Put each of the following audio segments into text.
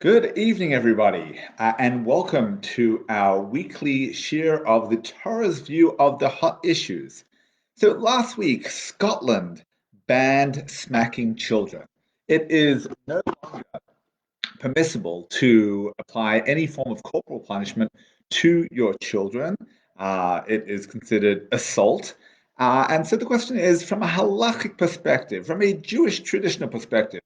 Good evening, everybody, and welcome to our weekly share of the Torah's view of the hot issues. So last week, Scotland banned smacking children. It is no longer permissible to apply any form of corporal punishment to your children. It is considered assault. And so the question is, from a halachic perspective, from a Jewish traditional perspective,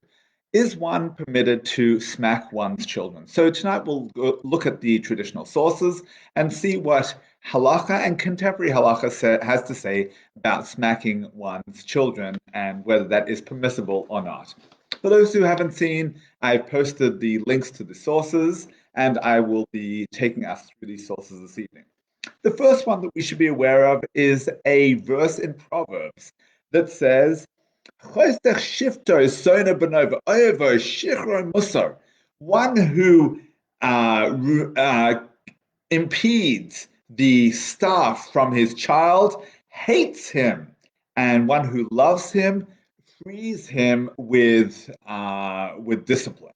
is one permitted to smack one's children? So tonight we'll look at the traditional sources and see what halacha and contemporary halacha has to say about smacking one's children and whether that is permissible or not. For those who haven't seen, I've posted the links to the sources, and I will be taking us through these sources this evening. The first one that we should be aware of is a verse in Proverbs that says, one who impedes the staff from his child hates him, and one who loves him frees him with discipline.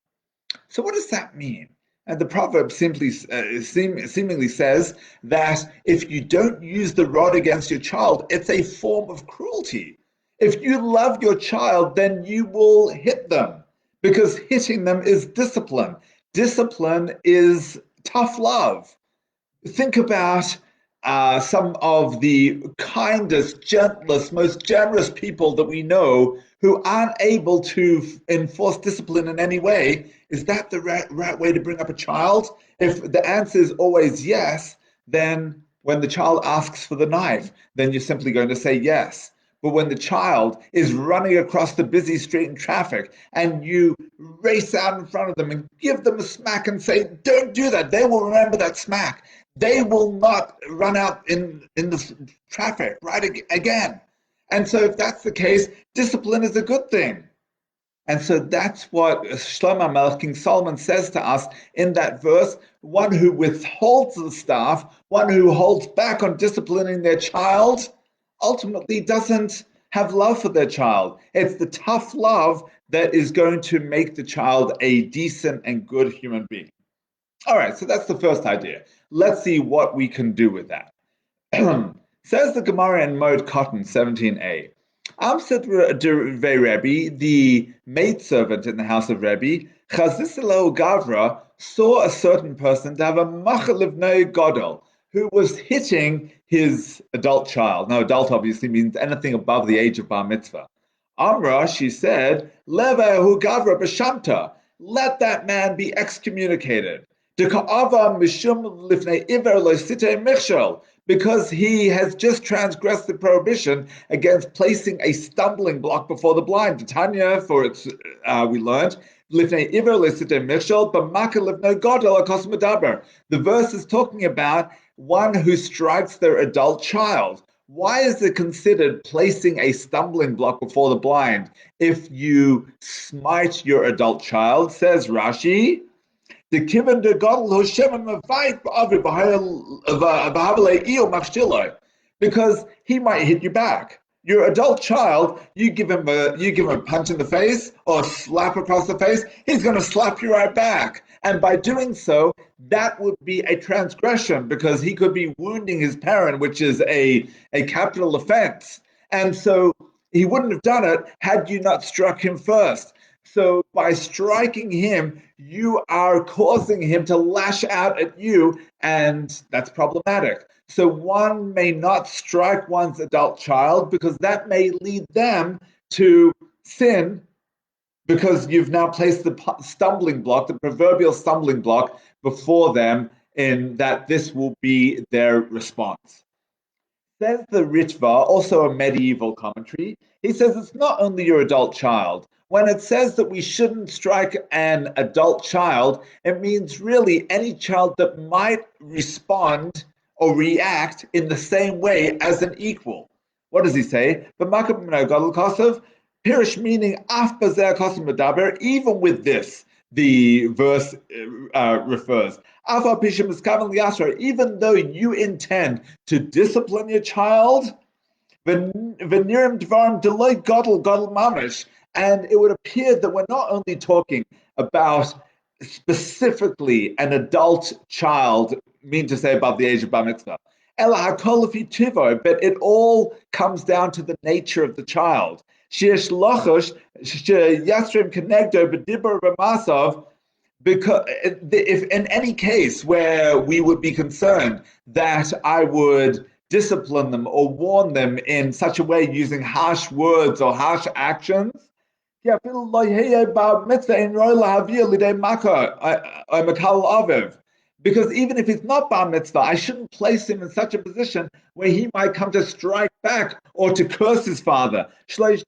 So what does that mean? And the proverb seemingly says that if you don't use the rod against your child, it's a form of cruelty. If you love your child, then you will hit them because hitting them is discipline. Discipline is tough love. Think about some of the kindest, gentlest, most generous people that we know who aren't able to enforce discipline in any way. Is that the right way to bring up a child? If the answer is always yes, then when the child asks for the knife, then you're simply going to say yes. But when the child is running across the busy street in traffic and you race out in front of them and give them a smack and say, don't do that, they will remember that smack. They will not run out in the traffic right again. And so if that's the case, discipline is a good thing. And so that's what Shlomo Melech, King Solomon, says to us in that verse. One who withholds the staff, one who holds back on disciplining their child, ultimately doesn't have love for their child. It's the tough love that is going to make the child a decent and good human being. All right, so that's the first idea. Let's see what we can do with that. Says the Gemara in Moed Cotton 17a. Amset de Rebbe, the maidservant in the house of Rebbe, Chaziselo Gavra, saw a certain person to have a machalivnei godol, who was hitting his adult child. Now, adult obviously means anything above the age of bar mitzvah. Amra, she said, Levehu Gavra b'shamta, let that man be excommunicated. Because he has just transgressed the prohibition against placing a stumbling block before the blind. Tanya, for its we learned, the verse is talking about one who strikes their adult child. Why is it considered placing a stumbling block before the blind if you smite your adult child? Says Rashi, because he might hit you back. Your adult child, you give him a punch in the face or slap across the face, he's going to slap you right back. And by doing so, that would be a transgression because he could be wounding his parent, which is a capital offense. And so he wouldn't have done it had you not struck him first. So by striking him, you are causing him to lash out at you, and that's problematic. So one may not strike one's adult child because that may lead them to sin, because you've now placed the stumbling block, the proverbial stumbling block, before them, in that this will be their response. Says the Ritva, also a medieval commentary, he says it's not only your adult child. When it says that we shouldn't strike an adult child, it means really any child that might respond or react in the same way as an equal. What does he say? Pirish meaning af bazer kosim medaber. Even with this, the verse refers. Even though you intend to discipline your child, v'nirim dvarim delay godel mamish, and it would appear that we're not only talking about specifically an adult child, mean to say above the age of bar mitzvah. Ela hakol lefi tivo, but it all comes down to the nature of the child. Sheyesh lochosh sheyasrim kenegdo b'dibur b'masav, because if in any case where we would be concerned that I would discipline them or warn them in such a way using harsh words or harsh actions, yeah, because even if he's not bar mitzvah, I shouldn't place him in such a position where he might come to strike back or to curse his father. The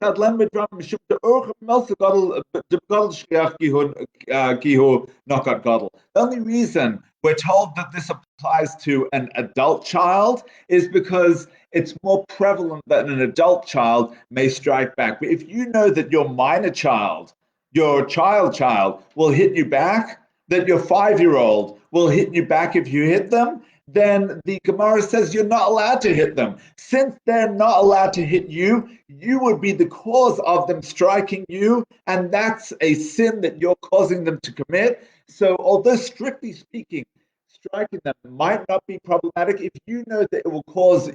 only reason we're told that this applies to an adult child is because it's more prevalent that an adult child may strike back. But if you know that your minor child, your child will hit you back, that your 5-year-old will hit you back if you hit them, then the Gemara says you're not allowed to hit them. Since they're not allowed to hit you, you would be the cause of them striking you, and that's a sin that you're causing them to commit. So although strictly speaking, striking them might not be problematic, if you know that it will cause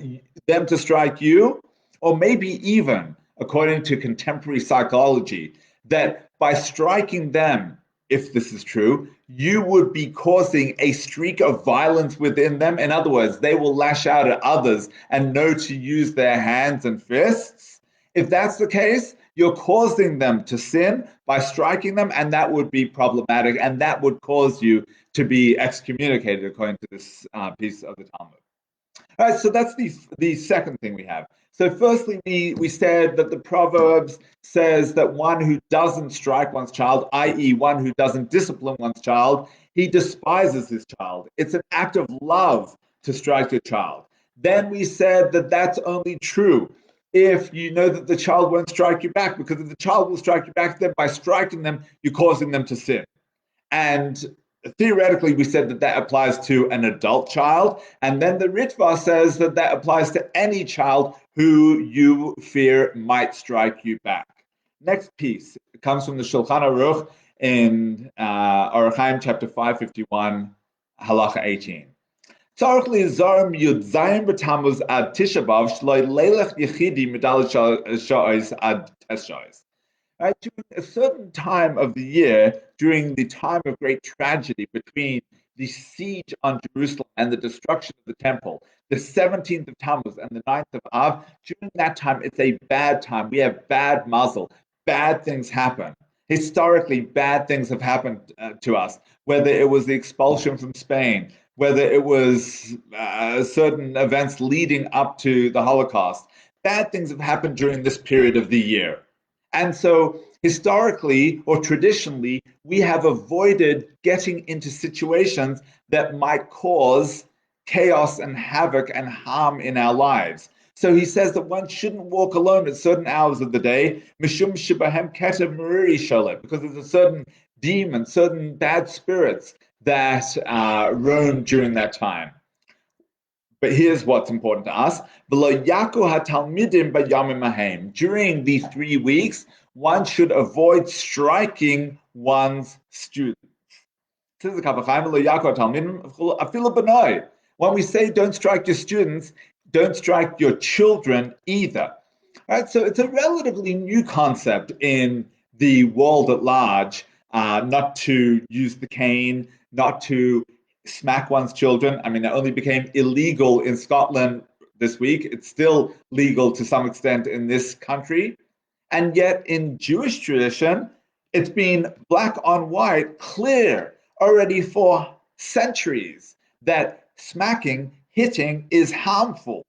them to strike you, or maybe even, according to contemporary psychology, that by striking them, if this is true, you would be causing a streak of violence within them. In other words, they will lash out at others and know to use their hands and fists. If that's the case, you're causing them to sin by striking them, and that would be problematic, and that would cause you to be excommunicated, according to this piece of the Talmud. All right, so that's the second thing we have. So firstly, we said that the Proverbs says that one who doesn't strike one's child, i.e. one who doesn't discipline one's child, he despises his child. It's an act of love to strike your child. Then we said that that's only true if you know that the child won't strike you back, because if the child will strike you back, then by striking them, you're causing them to sin. And theoretically, we said that that applies to an adult child. And then the Ritva says that that applies to any child who you fear might strike you back. Next piece comes from the Shulchan Aruch in Orach Chaim, chapter 551, halacha 18. Tzarich lizarm yudzayin b'tamuz ad Tisha B'av shloi leilech yechidi medal sha'os ad tes sha'os. Right, during a certain time of the year, during the time of great tragedy between the siege on Jerusalem and the destruction of the temple, the 17th of Tammuz and the 9th of Av, during that time, it's a bad time. We have bad mazel. Bad things happen. Historically, bad things have happened to us, whether it was the expulsion from Spain, whether it was certain events leading up to the Holocaust. Bad things have happened during this period of the year. And so historically or traditionally, we have avoided getting into situations that might cause chaos and havoc and harm in our lives. So he says that one shouldn't walk alone at certain hours of the day, mishum shibahem ketev meriri sholet, because there's a certain demon, certain bad spirits that roam during that time. But here's what's important to us. During these 3 weeks, one should avoid striking one's students. When we say don't strike your students, don't strike your children either. Right? So it's a relatively new concept in the world at large, not to use the cane, not to smack one's children. I mean, it only became illegal in Scotland this week. It's still legal to some extent in this country. And yet in Jewish tradition, it's been black on white, clear already for centuries that smacking, hitting is harmful.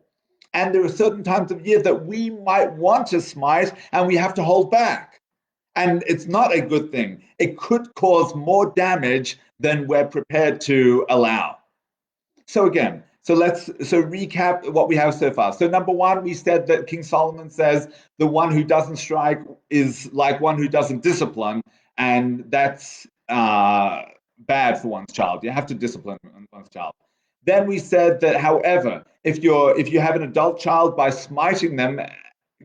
And there are certain times of year that we might want to smite and we have to hold back. And it's not a good thing. It could cause more damage than we're prepared to allow. So again, so recap what we have so far. So number one, we said that King Solomon says the one who doesn't strike is like one who doesn't discipline, and that's bad for one's child. You have to discipline one's child. Then we said that, however, if you have an adult child, by smiting them,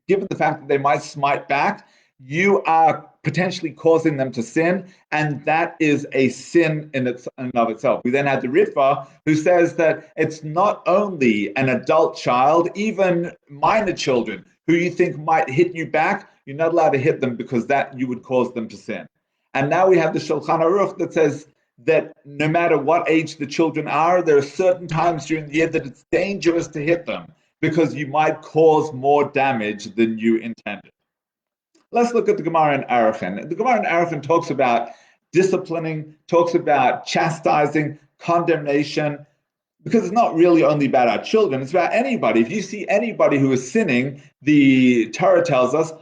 given the fact that they might smite back, you are potentially causing them to sin, and that is a sin in and of itself. We then had the Ritva, who says that it's not only an adult child, even minor children who you think might hit you back, you're not allowed to hit them because that you would cause them to sin. And now we have the Shulchan Aruch that says that no matter what age the children are, there are certain times during the year that it's dangerous to hit them because you might cause more damage than you intended. Let's look at the Gemara in Arachin. The Gemara in Arachin talks about disciplining, talks about chastising, condemnation, because it's not really only about our children, it's about anybody. If you see anybody who is sinning, the Torah tells us,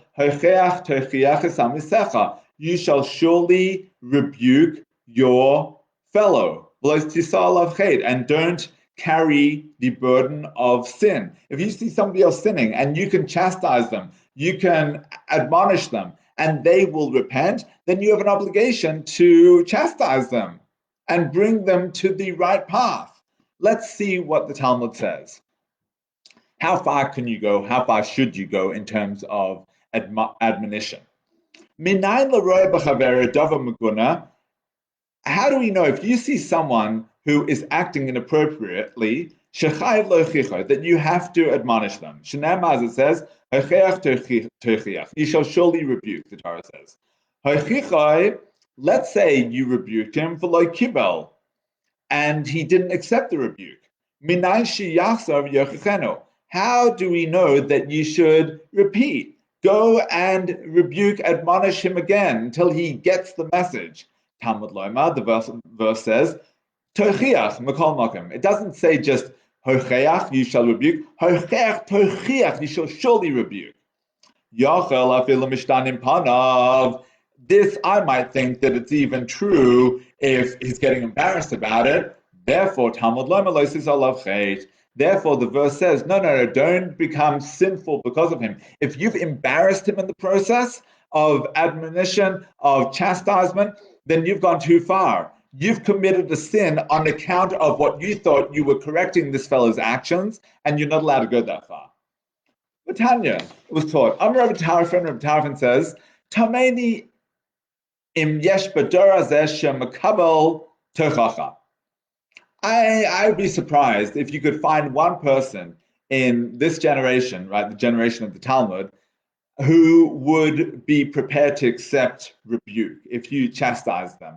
you shall surely rebuke your fellow, and don't carry the burden of sin. If you see somebody else sinning and you can chastise them, you can admonish them, and they will repent, then you have an obligation to chastise them and bring them to the right path. Let's see what the Talmud says. How far can you go? How far should you go in terms of admonition? How do we know if you see someone who is acting inappropriately, that you have to admonish them? As it says, you shall surely rebuke, the Torah says. Let's say you rebuked him for like kibel, and he didn't accept the rebuke. How do we know that you should repeat? Go and rebuke, admonish him again until he gets the message. Talmud Loima, the verse says, Tochiach Mekol Makom. It doesn't say just Hocheach, you shall rebuke. Hocheach, Tochiach, you shall surely rebuke. Yachel afilu mishtanim panav. This, I might think that it's even true if he's getting embarrassed about it. Therefore, Talmud Loima lo says alav chait. Therefore, the verse says, no, don't become sinful because of him. If you've embarrassed him in the process of admonition, of chastisement, then you've gone too far. You've committed a sin on account of what you thought you were correcting this fellow's actions, and you're not allowed to go that far. But Tanya was taught. Rabbi Tarfon says, Tameni im yesh b'dor hazeh shemakabel tochacha. I would be surprised if you could find one person in this generation, right, the generation of the Talmud, who would be prepared to accept rebuke if you chastise them.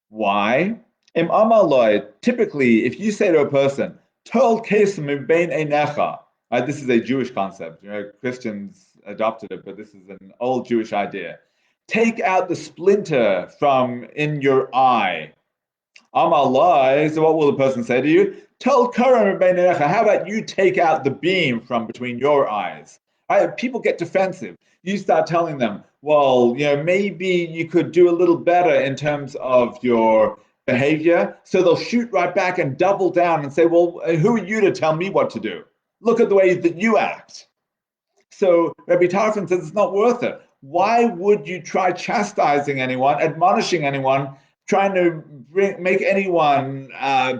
Why? Typically, if you say to a person, Tol kesem bein einecha, right, this is a Jewish concept. Christians adopted it, but this is an old Jewish idea. Take out the splinter from in your eye. Amalai, so what will the person say to you? Tell Karam, how about you take out the beam from between your eyes? Right? People get defensive. You start telling them, well, maybe you could do a little better in terms of your behavior. So they'll shoot right back and double down and say, well, who are you to tell me what to do? Look at the way that you act. So Rabbi Tarfon says it's not worth it. Why would you try chastising anyone, admonishing anyone, trying to make anyone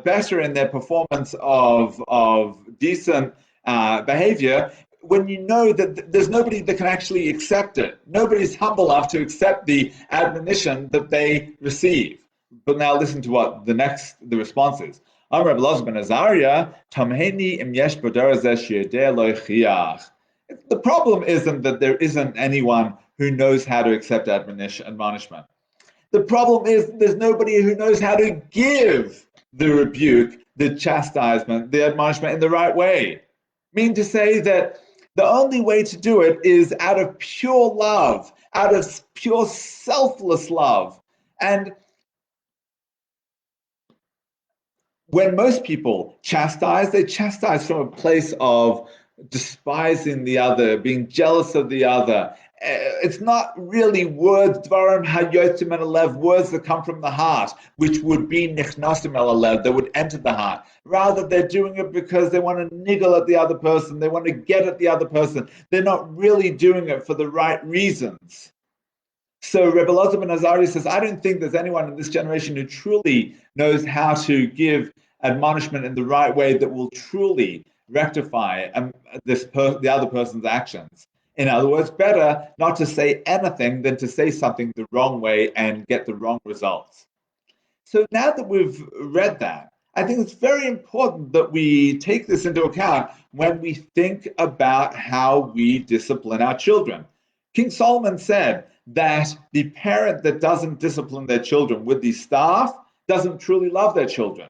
better in their performance of decent behavior when you know that there's nobody that can actually accept it? Nobody's humble enough to accept the admonition that they receive. But now listen to what the response is. The problem isn't that there isn't anyone who knows how to accept admonishment. The problem is there's nobody who knows how to give the rebuke, the chastisement, the admonishment in the right way. Mean to say that the only way to do it is out of pure love, out of pure selfless love. And when most people chastise, they chastise from a place of despising the other, being jealous of the other. It's not really words, dvarim hayotzim el halev, words that come from the heart, which would be nichnasim el halev, that would enter the heart. Rather, they're doing it because they want to niggle at the other person, they want to get at the other person. They're not really doing it for the right reasons. So Rebbe Elazar ben Azariah says, I don't think there's anyone in this generation who truly knows how to give admonishment in the right way that will truly rectify the other person's actions. In other words, better not to say anything than to say something the wrong way and get the wrong results. So now that we've read that, I think it's very important that we take this into account when we think about how we discipline our children. King Solomon said that the parent that doesn't discipline their children with the staff doesn't truly love their children.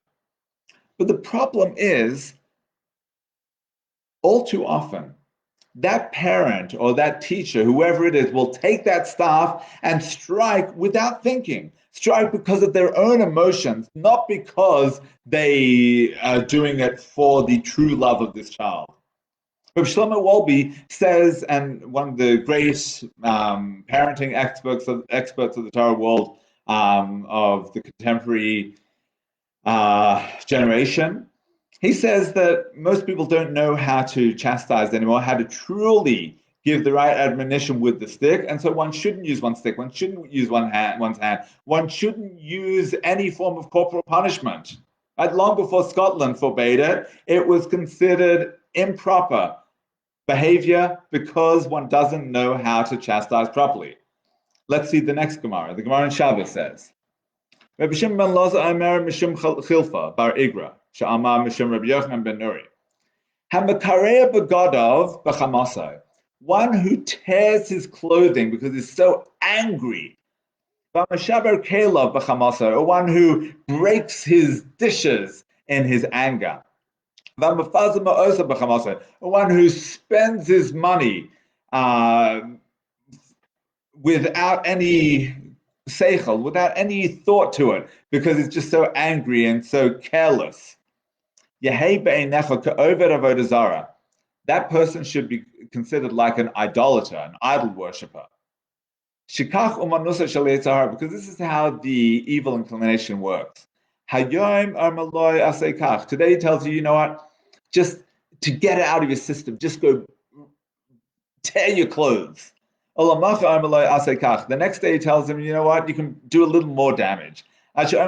But the problem is, all too often, that parent or that teacher, whoever it is, will take that staff and strike without thinking. Strike because of their own emotions, not because they are doing it for the true love of this child. But Shlomo Wolbe says, and one of the great parenting experts of the Torah world of the contemporary generation, he says that most people don't know how to chastise anymore, how to truly give the right admonition with the stick, and so one shouldn't use one stick, one shouldn't use one's hand, one shouldn't use any form of corporal punishment. Right? Long before Scotland forbade it, it was considered improper behavior because one doesn't know how to chastise properly. Let's see the next Gemara. The Gemara in Shabbos says, Rabbi Shimon ben Loza Omer Mishum Chilfa bar Igra, she'amar Mishum Rabbi Yochanan ben Nuri. Hamakareh begodov b'chamasai, one who tears his clothing because he's so angry. V'mashaber kelav b'chamasai, or one who breaks his dishes in his anger. V'mafazah ma'osa b'chamasai, or one who spends his money without any seichel, without any thought to it, because he's just so angry and so careless. That person should be considered like an idolater, an idol worshipper. Because this is how the evil inclination works. Today he tells you, you know what? Just to get it out of your system, just go tear your clothes. The next day he tells him, you know what? You can do a little more damage. Until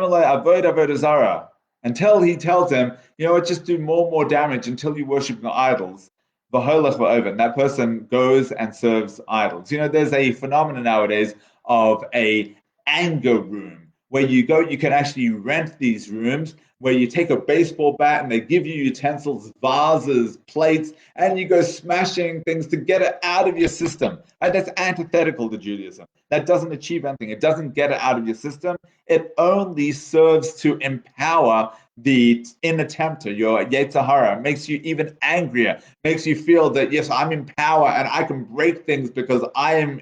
he tells him, you know what, just do more damage until you worship your idols. And that person goes and serves idols. You know, there's a phenomenon nowadays of a anger room where you go, you can actually rent these rooms where you take a baseball bat and they give you utensils, vases, plates, and you go smashing things to get it out of your system. Right? That's antithetical to Judaism. That doesn't achieve anything. It doesn't get it out of your system. It only serves to empower the inner tempter, your Yetzer Hara. It makes you even angrier, makes you feel that, yes, I'm in power and I can break things because I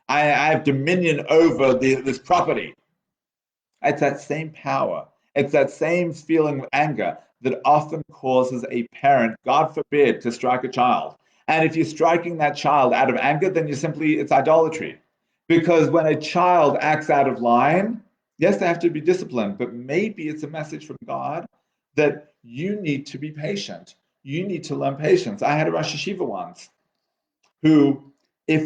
have dominion over this property. It's that same power. It's that same feeling of anger that often causes a parent, God forbid, to strike a child. And if you're striking that child out of anger, then it's idolatry. Because when a child acts out of line, yes, they have to be disciplined, but maybe it's a message from God that you need to be patient. You need to learn patience. I had a Rosh Yeshiva once who, if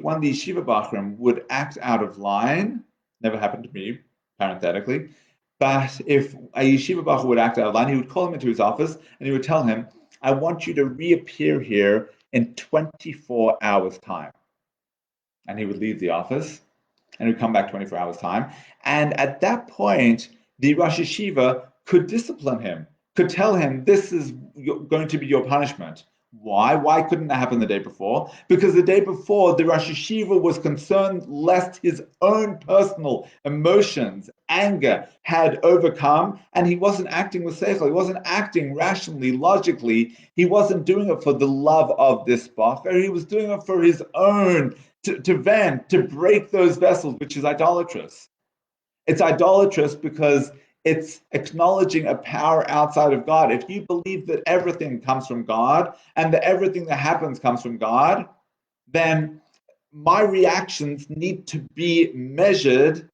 one of these Yeshiva Bachrim would act out of line, never happened to me, parenthetically, but if a Yeshiva Bachur would act out of line, he would call him into his office and he would tell him, I want you to reappear here in 24 hours' time. And he would leave the office and he would come back 24 hours' time. And at that point, the Rosh Yeshiva could discipline him, could tell him, this is going to be your punishment. Why? Why couldn't that happen the day before? Because the day before, the Rosh Yeshiva was concerned lest his own personal emotions, anger, had overcome, and he wasn't acting with seichel. He wasn't acting rationally, logically. He wasn't doing it for the love of this bacher. He was doing it for his own, to vent, to break those vessels, which is idolatrous. It's idolatrous because it's acknowledging a power outside of God. If you believe that everything comes from God and that everything that happens comes from God, then my reactions need to be measured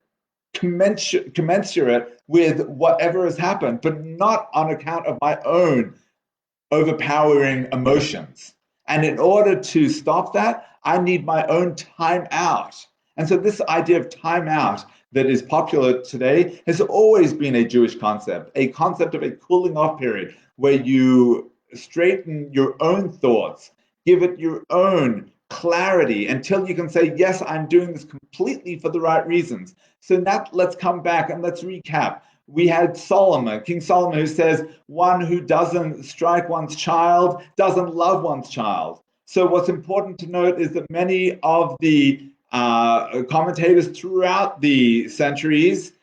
commensurate with whatever has happened, but not on account of my own overpowering emotions. And in order to stop that, I need my own time out. And so this idea of time out that is popular today has always been a Jewish concept, a concept of a cooling off period where you straighten your own thoughts, give it your own clarity, until you can say, yes, I'm doing this completely for the right reasons. So now let's come back and let's recap. We had Solomon, King Solomon, who says, one who doesn't strike one's child doesn't love one's child. So what's important to note is that many of the commentators throughout the centuries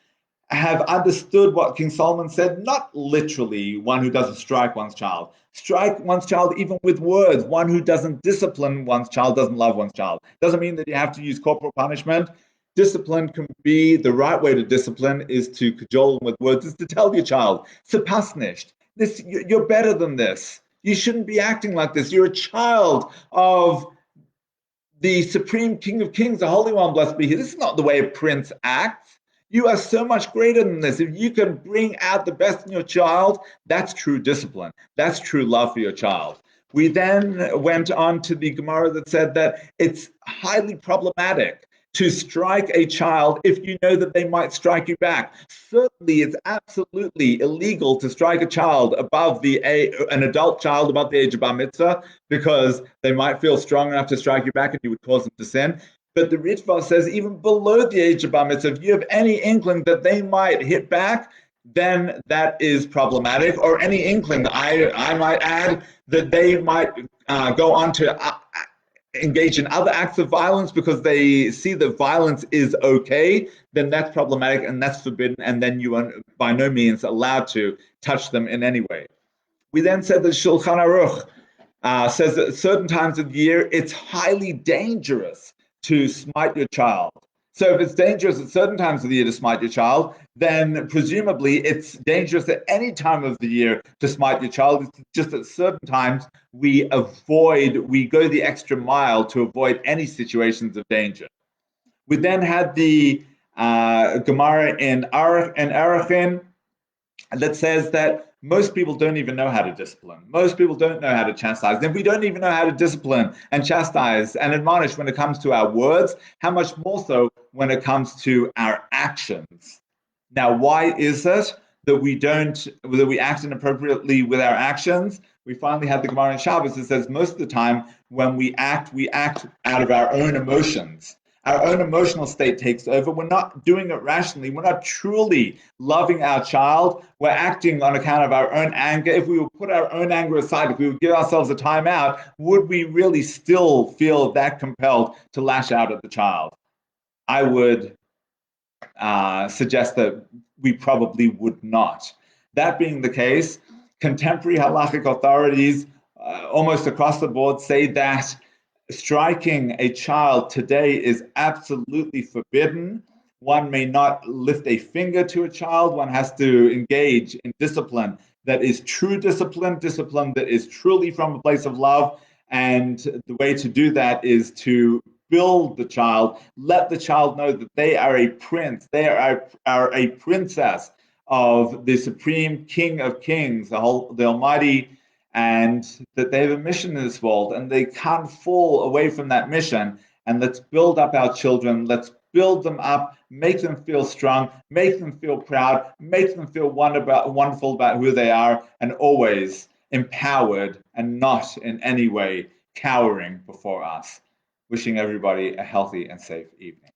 have understood what King Solomon said, not literally one who doesn't strike one's child. Strike one's child even with words. One who doesn't discipline one's child doesn't love one's child. Doesn't mean that you have to use corporal punishment. Discipline can be, the right way to discipline is to cajole them with words, is to tell your child, "Sepasnisht, this, you're better than this. You shouldn't be acting like this. You're a child of the Supreme King of Kings, the Holy One, blessed be He. This is not the way a prince acts. You are so much greater than this. If you can bring out the best in your child, that's true discipline. That's true love for your child." We then went on to the Gemara that said that it's highly problematic to strike a child if you know that they might strike you back. Certainly, it's absolutely illegal to strike a child above an adult child above the age of bar mitzvah, because they might feel strong enough to strike you back and you would cause them to sin. But the Ritva says even below the age of bar mitzvah, if you have any inkling that they might hit back, then that is problematic. Or any inkling, I might add, that they might go on to engage in other acts of violence because they see that violence is okay, then that's problematic and that's forbidden, and then you are by no means allowed to touch them in any way. We then said that Shulchan Aruch says that at certain times of the year, it's highly dangerous to smite your child. So if it's dangerous at certain times of the year to smite your child, then presumably it's dangerous at any time of the year to smite your child. It's just at certain times we go the extra mile to avoid any situations of danger. We then had the Gemara in Arachin that says that most people don't even know how to discipline. Most people don't know how to chastise. And if we don't even know how to discipline and chastise and admonish when it comes to our words, how much more so when it comes to our actions? Now, why is it that we act inappropriately with our actions? We finally had the Gemara in Shabbos that says most of the time when we act out of our own emotions. Our own emotional state takes over. We're not doing it rationally. We're not truly loving our child. We're acting on account of our own anger. If we would put our own anger aside, if we would give ourselves a time out, would we really still feel that compelled to lash out at the child? I would suggest that we probably would not. That being the case, contemporary halachic authorities almost across the board say that striking a child today is absolutely forbidden. One may not lift a finger to a child. One has to engage in discipline that is true discipline that is truly from a place of love. And the way to do that is to build the child, let the child know that they are a prince, they are a princess of the Supreme King of Kings, the Almighty, and that they have a mission in this world and they can't fall away from that mission. And let's build up our children. Let's build them up, make them feel strong, make them feel proud, make them feel wonderful about who they are, and always empowered and not in any way cowering before us. Wishing everybody a healthy and safe evening.